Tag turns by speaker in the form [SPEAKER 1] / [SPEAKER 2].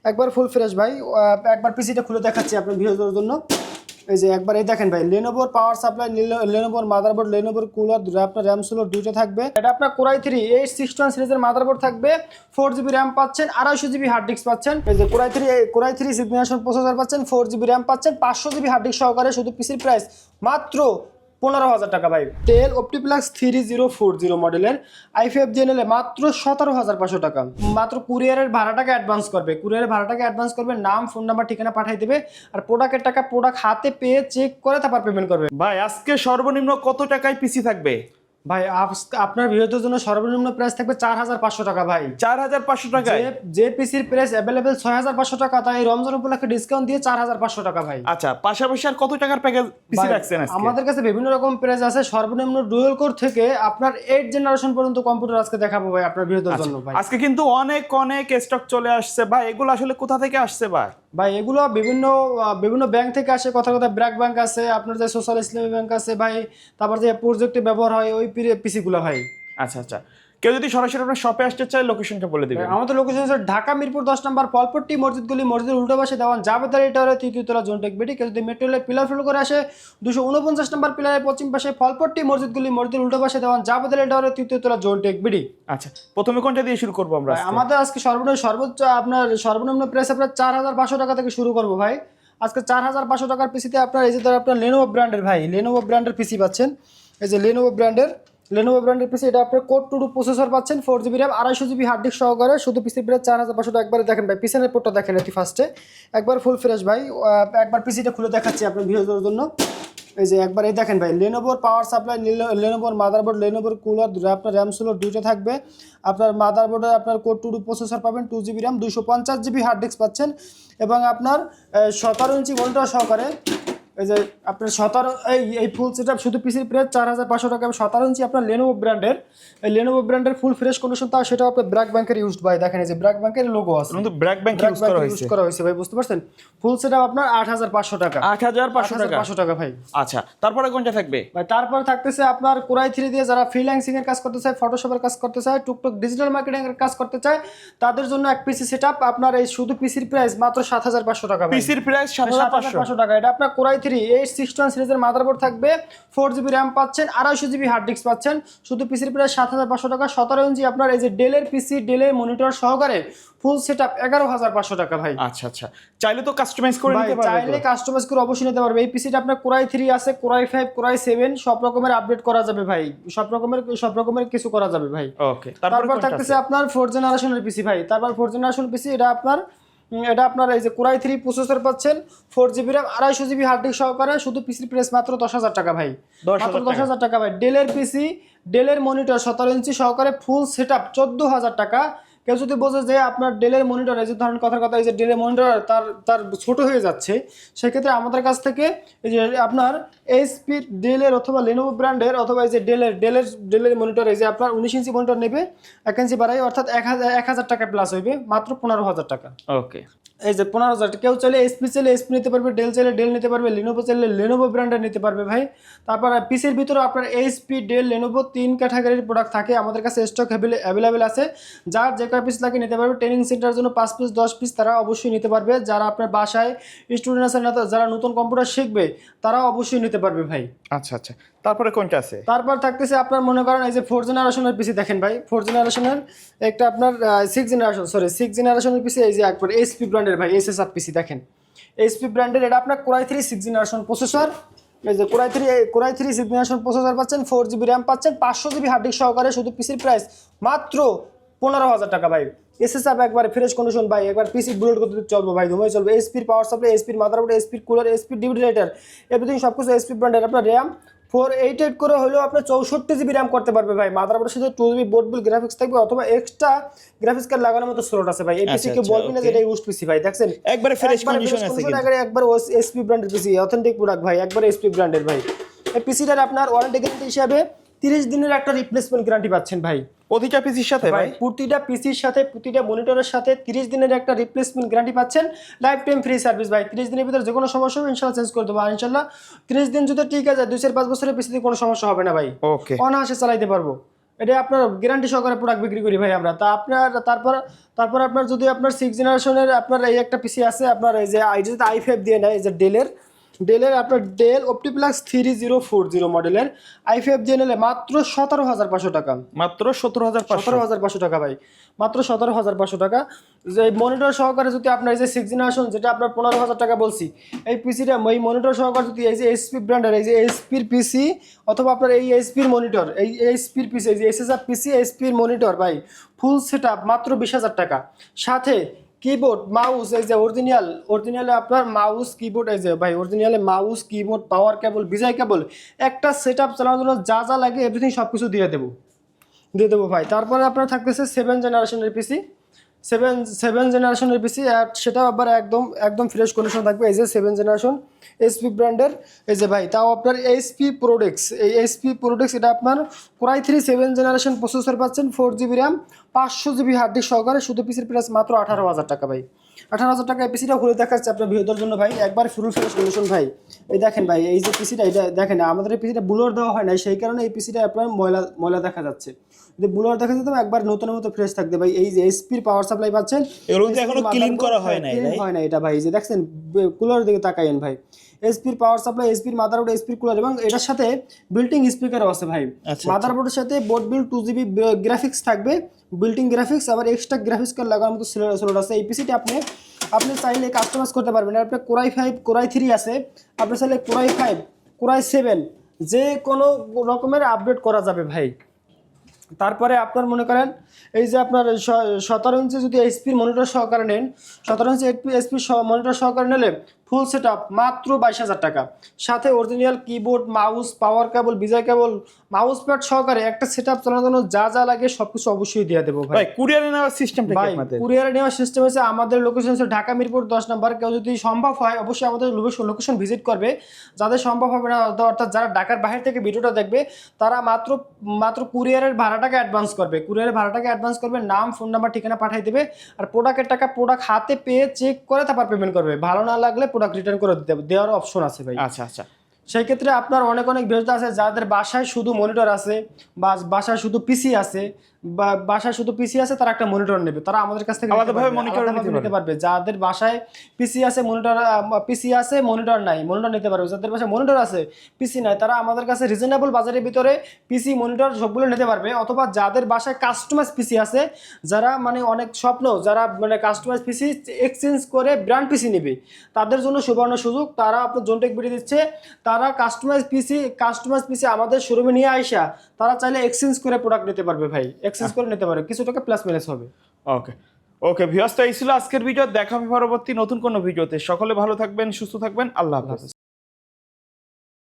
[SPEAKER 1] একবার full fresh ভাই। একবার পিসিটা খুলে দেখাচ্ছি আপনার ভিডিওর জন্য। এই যে একবার এই দেখেন ভাই, লেনোভোর পাওয়ার সাপ্লাই, লেনোভোর মাদারবোর্ড, লেনোভোর কুলার, আপনার র্যাম স্লো দুটো থাকবে। এটা আপনার কোরাই 3 861 সিরিজের মাদারবোর্ড থাকবে, 4GB র্যাম পাচ্ছেন, 250GB হার্ড ডিস্ক পাচ্ছেন। এই যে কোরাই 3 সিক্স জেনারেশন প্রসেসর পাচ্ছেন, 4GB র্যাম পাচ্ছেন, 500GB হার্ড ডিস্ক সহকারে। শুধু পিসির প্রাইস মাত্র 15,000 টাকা ভাই। টেল অপটিপ্লাক্স 3040 মডেলের i5 জেনারেলে মাত্র 17,500 টাকা। মাত্র কুরিয়ারের ভাড়াটাকে অ্যাডভান্স করবে, নাম, ফোন নাম্বার, ঠিকানা পাঠিয়ে দেবে। আর প্রোডাক্টের টাকা প্রোডাক্ট হাতে পেয়ে চেক করে তারপর পেমেন্ট করবে।
[SPEAKER 2] ভাই আজকে সর্বনিম্ন কত টাকায় পিসি থাকবে?
[SPEAKER 1] ভাই আপনার ভিডিওর জন্য সর্বনিম্ন প্রাইস থাকবে 4,500 টাকা ভাই।
[SPEAKER 2] 4,500 টাকায়?
[SPEAKER 1] যে পিসির প্রাইস অ্যাভেলেবেল 6,500 টাকা, তাই রমজান উপলক্ষে ডিসকাউন্ট দিয়ে 4,500 টাকা ভাই।
[SPEAKER 2] আচ্ছা, পাশাপাশি আর কত টাকার প্যাকেজ পিসি রাখছেন আজকে?
[SPEAKER 1] আমাদের কাছে বিভিন্ন রকম প্রাইস আছে, সর্বনিম্ন ডুয়াল কোর থেকে আপনার 8 জেনারেশন পর্যন্ত কম্পিউটার আজকে দেখাবো ভাই আপনার ভিডিওর জন্য ভাই।
[SPEAKER 2] আজকে কিন্তু অনেক স্টক চলে আসছে ভাই। এগুলো আসলে কোথা থেকে আসছে ভাই?
[SPEAKER 1] ভাই এগুলো বিভিন্ন ব্যাংক থেকে আসে। কথা ব্র্যাক ব্যাংক আছে, আপনার যে সোশ্যাল ইসলামী ব্যাংক আছে ভাই, তারপর যে প্রজেক্টে ব্যবহার হয় ওই পিসি গুলো ভাই।
[SPEAKER 2] আচ্ছা, কেউ যদি সরাসরি আপনার শপে আসতে চায় লোকেশনটা বলে দিবেন।
[SPEAKER 1] আমাদের লোকেশন হচ্ছে ঢাকা মিরপুর 10 নম্বর ফলপট্টি মসজিদ গলি, মসজিদের উল্টো পাশে দেওয়ান জাবেদার টাওয়ারের 3য় তলা জোনটেক বিডি। কেউ যদি মেট্রো রেলের পিলার ফলো করে আসে 249 নম্বর পিলারের পশ্চিম পাশে ফলপট্টি মসজিদ গলি, মসজিদের উল্টো পাশে দেওয়ান জাবেদার টাওয়ারের 3য় তলা জোনটেক বিডি।
[SPEAKER 2] আচ্ছা, প্রথমে কোনটা দিয়ে শুরু করবো আমরা?
[SPEAKER 1] আমাদের আজকে সর্বনিম্ন প্রাইস আপনার 4,500 টাকা থেকে শুরু করবো ভাই। আজকে 4,500 টাকার পিসিতে আপনার এই যে ধর আপনার লেনোভো ব্র্যান্ডের ভাই, লেনোভো ব্র্যান্ডের পিসি পাচ্ছেন। এই যে লেনোভো ব্র্যান্ডের পিসি, এটা আপনার কোর 2 প্রসেসর পাচ্ছেন, 4GB RAM, 250GB hard disk সহকারে। শুধু পিসির প্রাইস 4,500 টাকা। একবারে দেখেন ভাই পিছনের পোর্টটা দেখেন এটি ফার্স্টে, একবার ফুল ফ্রেশ ভাই। একবার পিসিটা খুলে দেখাচ্ছি আপনার ভিডিওর জন্য। এই যে একবার এই দেখেন ভাই, লেনোভোর পাওয়ার সাপ্লাই, লেনোভোর মাদারবোর্ড, লেনোভোর কুলার, আপনার র্যাম স্লো দুটো থাকবে। আপনার মাদারবোর্ডে আপনার কোর 2 প্রসেসর পাবেন, 2GB RAM, 250GB hard disk পাচ্ছেন, এবং আপনার 17 ইঞ্চি মনিটর সহকারে। এই যে আপনার 17 এই ফুল সেটআপ শুধু পিসির প্রাইস 4,500 টাকা। 17 ইঞ্চি আপনার লেনোভো ব্র্যান্ডের ফুল ফ্রেশ কন্ডিশন, তাও সেটা আপনার ব্র্যাক ব্যাংকের ইউজড ভাই। দেখেন এই যে ব্র্যাক ব্যাংকের লোগো আছে,
[SPEAKER 2] কিন্তু ব্র্যাক ব্যাংক ইউজ
[SPEAKER 1] করা হয়েছে ভাই, বুঝতে পারছেন? ফুল সেটআপ আপনার 8,500 টাকা।
[SPEAKER 2] 8,500
[SPEAKER 1] টাকা ভাই।
[SPEAKER 2] আচ্ছা, তারপরে কোনটা থাকবে
[SPEAKER 1] ভাই? তারপর থাকতেছে আপনার কোরাই 3 দিয়ে যারা ফ্রিল্যান্সিং এর কাজ করতে চায়, ফটোশপের কাজ করতে চায়, টুকটাক ডিজিটাল মার্কেটিং এর কাজ করতে চায়, তাদের জন্য এক পিসি সেটআপ আপনার এই শুধু পিসির প্রাইস মাত্র 7,500 টাকা ভাই।
[SPEAKER 2] পিসির প্রাইস 7,500
[SPEAKER 1] টাকা। এটা আপনার কোরাই 3 861 সিরিজের মাদারবোর্ড থাকবে, 4GB র্যাম পাচ্ছেন, 250GB হার্ড ডিস্ক পাচ্ছেন। শুধু পিসির প্রাইস 7,500 টাকা। 17 ইঞ্চি আপনার এই যে ডেলের পিসি, ডেলের মনিটর সহকারে ফুল সেটআপ 11,500 টাকা ভাই।
[SPEAKER 2] আচ্ছা, চাইলে তো কাস্টমাইজ করে নিতে পারবে?
[SPEAKER 1] চাইলে কাস্টমাইজ করে অবশ্যই নিতে পারবে। এই পিসিটা আপনার কোরাই 3 আছে, কোরাই 5, কোরাই 7 সব রকমের আপডেট করা যাবে ভাই। সব রকমের কিছু করা যাবে ভাই।
[SPEAKER 2] ওকে,
[SPEAKER 1] তারপর থাকতেছে আপনার 4 জেনারেশনের পিসি ভাই। তারপর 4 জেনারেশন পিসি, এটা আপনার এই যে কোরাই 3 প্রসেসর পাচ্ছেন, 4GB RAM, 250GB hard disk সহকারে। শুধু পিসির প্রাইস মাত্র 10,000 টাকা ভাই। মাত্র 10,000 টাকা ভাই। ডেলের পিসি, ডেলের মনিটর 17 ইঞ্চি সহকারে ফুল সেটআপ 14,000 টাকা। কেউ যদি বোঝে যে আপনার ডেলের মনিটর, এই যে ধরেন কথার কথা, এই যে ডেলের মনিটর তার ছোট হয়ে যাচ্ছে, সেক্ষেত্রে আমাদের কাছ থেকে এই যে আপনার এইচপি, ডেলের অথবা লেনোভো ব্র্যান্ডের, অথবা এই যে ডেলের মনিটর, এই যে আপনার 19 ইঞ্চি মনিটর নেবে, 1 ইঞ্চি বাড়াই, অর্থাৎ 1,000 টাকা প্লাস হইবে, মাত্র 15,000 টাকা।
[SPEAKER 2] ওকে,
[SPEAKER 1] এই যে 15,000। কেউ চাইলে এসপি চাইলে এসপি নিতে পারবে, ডেল চাইলে ডেল নিতে পারবে, লেনোভো চাইলে লেনোভো ব্র্যান্ডের নিতে পারবে ভাই। তারপর পিসির ভিতরে আপনার এইচপি, ডেল, লেনোভো 3 ক্যাটাগরির প্রোডাক্ট থাকে আমাদের কাছে, স্টক অ্যাভেলেবেল আছে। যার যে কয় পিস লাগে নিতে পারবে। ট্রেনিং সেন্টারের জন্য 5 পিস 10 পিস তারা অবশ্যই নিতে পারবে। যারা আপনার বাসায় স্টুডেন্ট আছে, যারা নতুন কম্পিউটার শিখবে, তারাও অবশ্যই নিতে পারবে ভাই।
[SPEAKER 2] আচ্ছা, তারপরে কোনটা আছে?
[SPEAKER 1] তারপর থাকতেছে আপনার মনে করেন এই যে 4 জেনারেশনের পিসি দেখেন ভাই। 4 জেনারেশনের একটা আপনার 6 জেনারেশনের পিসি, এই যে একবার এইচপি ব্র্যান্ডের ভাই, এসএসআর পিসি দেখেন, এইচপি ব্র্যান্ডের। এটা আপনার কোরাই 3 6 জেনারেশন প্রসেসর। এই যে কোরাই 3 6 জেনারেশন প্রসেসর পাচ্ছেন, 4GB র্যাম পাচ্ছেন, 500GB হার্ড ডিস্ক সহকারে। শুধু পিসির প্রাইস মাত্র 15,000 টাকা ভাই। এসএসআর একবার ফ্রেশ কন্ডিশন ভাই, একবার পিসি বুলেট করতে চলবে ভাই, ধুমে চলবে। এসপির পাওয়ার সাপ্লাই, এসপির মাদারবোর্ড, এসপির কুলার, এসপির ডিভিডি রাইটার, এভরিথিং সবকিছু এসপি ব্র্যান্ডের। আপনার র্যাম 488 করে হলেও আপনার 64GB র্যাম করতে পারবে ভাই। মাদারবোর্ডের সাথে 2GB বোর্ড বিল গ্রাফিক্স থাকবে, অথবা এক্সট্রা গ্রাফিক্স কার্ড লাগানোর মতো স্লট আছে ভাই। এই পিসি কে বলবি না যে এটা ইউজড পিসি ভাই, দেখছেন
[SPEAKER 2] একবারে ফ্রেশ কন্ডিশন আছে কিন্তু।
[SPEAKER 1] একবার এসপি ব্র্যান্ডের পিসি, অথেন্টিক প্রোডাক্ট ভাই, একবার এসপি ব্র্যান্ডের ভাই। এই পিসিটার আপনার ওয়ারেন্টি গ্যারান্টি হিসাবে 30 দিনের একটা রিপ্লেসমেন্ট গ্যারান্টি পাচ্ছেন ভাই।
[SPEAKER 2] প্রতিটা পিসির সাথে ভাই,
[SPEAKER 1] প্রতিটা পিসির সাথে, প্রতিটা মনিটরের সাথে 30 দিনের একটা রিপ্লেসমেন্ট গ্যারান্টি পাচ্ছেন। লাইফ টাইম ফ্রি সার্ভিস ভাই। 30 দিনের ভিতরে যে কোনো সমস্যা হবে ইনশাআল্লাহ চেঞ্জ করে দেবো। আর ইনশাআল্লাহ 30 দিন যদি ঠিক আছে, 2-5 বছরের পিসিতে কোনো সমস্যা হবে না ভাই।
[SPEAKER 2] ওকে,
[SPEAKER 1] অনায়াসে চালাইতে পারবো। এটা আপনার গ্যারান্টি সহকারে প্রোডাক্ট বিক্রি করি ভাই আমরা। তা আপনার তারপর আপনার যদি আপনার 6 জেনারেশনের আপনার এই একটা পিসি আছে আপনার এই যে i5 দিয়ে নেয়, এই যে ডেলের আপনার ডেল অপটিপ্লাক্স 3040 মডেলের i5 দিয়ে নিলে মাত্র 17,500 টাকা।
[SPEAKER 2] মাত্র 17,500।
[SPEAKER 1] 17,500 টাকা ভাই, মাত্র 17,500 টাকা। যে মনিটর সহকারে যদি আপনার এই যে 6 জেনারেশন যেটা আপনার 15,000 টাকা বলছি, এই পিসিটা এই মনিটর সহকারে যদি এই যে এইচপি ব্র্যান্ডের এই যে এইচপির পিসি অথবা আপনার এই এইচপির মনিটর, এই এইচপির পিসি, এই যে এসএসআর পিসি এইচপির মনিটর ভাই ফুল সেটআপ মাত্র 20,000 টাকা। সাথে কিবোর্ড মাউস এই যে অরিজিনালে আপনার মাউস কিবোর্ড এই যে ভাই অরিজিনালে মাউস কিবোর্ড পাওয়ার কেবল বিজয় কেবল একটা সেটআপ চালানোর জন্য যা যা লাগে এভরিথিং সব কিছু দিয়ে দেবো ভাই। তারপরে আপনার থাকতেছে 7 জেনারেশনের পিসি, 7 জেনারেশনের পিসি, আর সেটাও আবার একদম ফ্রেশ কন্ডিশন থাকবে। এই যে 7 জেনারেশন এইচপি ব্র্যান্ডের এই যে ভাই, তাও আপনার এইচপি প্রোডেক্স, এই এইচপি প্রোডেক্স এটা আপনার কোরাই 3 7 জেনারেশন প্রসেসর পাচ্ছেন, 4GB RAM 500GB hard disk সহকারে, শুধু পিসির প্রাইস মাত্র 18,000 টাকা ভাই। 18,000 টাকা এই পিসিটা খুলে দেখাচ্ছে আপনার ভিডিওর জন্য ভাই, একবার ফুল ফ্রেশ কন্ডিশন ভাই। এই দেখেন ভাই এই যে পিসিটা, এটা দেখেন আমাদের এই পিসিটা বুলোর দেওয়া হয় না, সেই কারণে এই পিসিটা আপনার ময়লা দেখা যাচ্ছে। যদি বুলোর দেখা যেত একবার নতুনের মতো ফ্রেশ থাকতে ভাই। এই যে এইচপির পাওয়ার সাপ্লাই পাচ্ছেন,
[SPEAKER 2] এগুলো কিন্তু এখনো ক্লিন করা হয় নাই,
[SPEAKER 1] ক্লিন হয় না এটা ভাই। এই যে দেখছেন কুলার দিকে তাকাইন ভাই, এইচপির পাওয়ার সাপ্লাই, এইচপির মাদারবোর্ড, এইচপির কুলার এবং এটার সাথে বিল্টিং স্পিকারও আছে ভাই। মাদারবোর্ডের সাথে বোর্ড বিল 2GB গ্রাফিক্স থাকবে, বিল্টিং গ্রাফিক্স, আবার এক্সট্রা গ্রাফিক্স কার্ড লাগানোর মতো স্লট আছে। এই পিসিটি আপনি চাইলে কাস্টমাইজ করতে পারবেন। আপনার কোরাই 5 কোরাই 3 আছে, আপনি চাইলে কোরাই 5 কোরাই 7 যে কোনো রকমের আপডেট করা যাবে ভাই। তারপরে আপনার মনে করেন এই যে আপনার 17 ইঞ্চি যদি এইচপির মনিটর সহকারে নেন, 17 ইঞ্চি এইচপি মনিটর সহকারে নিলে ফুল সেটআপ মাত্র 22,000 টাকা। সাথে অরিজিনাল কিবোর্ড মাউস পাওয়ার কেবল বিজয় কেবল মাউস প্যাড সহকারে একটা সেটআপ চালানোর জন্য যা লাগে সবকিছু অবশ্যই দিয়ে দেবো ভাই।
[SPEAKER 2] কুরিয়ারে নেওয়ার সিস্টেমটা কি
[SPEAKER 1] ভাই
[SPEAKER 2] আপনাদের?
[SPEAKER 1] কুরিয়ারে নেওয়ার সিস্টেম হচ্ছে আমাদের লোকেশন হচ্ছে ঢাকা মিরপুর 10 নম্বর। কেউ যদি সম্ভব হয় অবশ্যই আমাদের লোকেশন ভিজিট করবে। যাদের সম্ভব হবে না অর্থাৎ যারা ঢাকার বাইরে থেকে ভিডিওটা দেখবে তারা মাত্র কুরিয়ারের ভাড়াটাকে অ্যাডভান্স করবে, নাম ফোন নাম্বার ঠিকানা পাঠিয়ে দেবে। আর প্রোডাক্টের টাকা প্রোডাক্ট হাতে পেয়ে চেক করে তারপর পেমেন্ট করবে। ভালো না লাগলে প্রোডাক্ট রিটার্ন করে দেওয়ার অপশন আছে ভাই।
[SPEAKER 2] আচ্ছা।
[SPEAKER 1] সেই ক্ষেত্রে আপনার অনেক ভিডিও আছে যাদের বাসায় শুধু মনিটর আছে বা বাসায় শুধু পিসি আছে তারা একটা মনিটর নেবে, তারা আমাদের কাছ থেকে
[SPEAKER 2] আলাদাভাবে মনিটর
[SPEAKER 1] নিতে পারবে। যাদের বাসায় পিসি আছে মনিটর নাই, মনিটর নিতে পারবে। যাদের বাসায় মনিটর আছে পিসি নাই, তারা আমাদের কাছে রিজনেবল বাজারের ভিতরে পিসি মনিটর সবগুলো নিতে পারবে। অথবা যাদের বাসায় কাস্টমাইজ পিসি আছে, যারা মানে অনেক স্বপ্ন, যারা মানে কাস্টমাইজ পিসি এক্সচেঞ্জ করে ব্র্যান্ড পিসি নেবে, তাদের জন্য সুবর্ণ সুযোগ। তারা আপনার জোনটেক ভিডিও দিচ্ছে, তারা কাস্টমাইজ পিসি আমাদের শোরুমে নিয়ে আইসা তারা চাইলে এক্সচেঞ্জ করে প্রোডাক্ট নিতে পারবে ভাই, এক্সচেঞ্জ করে নিতে পারবে, কিছু টাকা প্লাস মাইনাস হবে।
[SPEAKER 2] ওকে ভিউয়ার্স, এই ছিল আজকের ভিডিও। দেখা হবে পরবর্তী নতুন কোনো ভিডিওতে। সকলে ভালো থাকবেন, সুস্থ থাকবেন, আল্লাহ হাফেজ।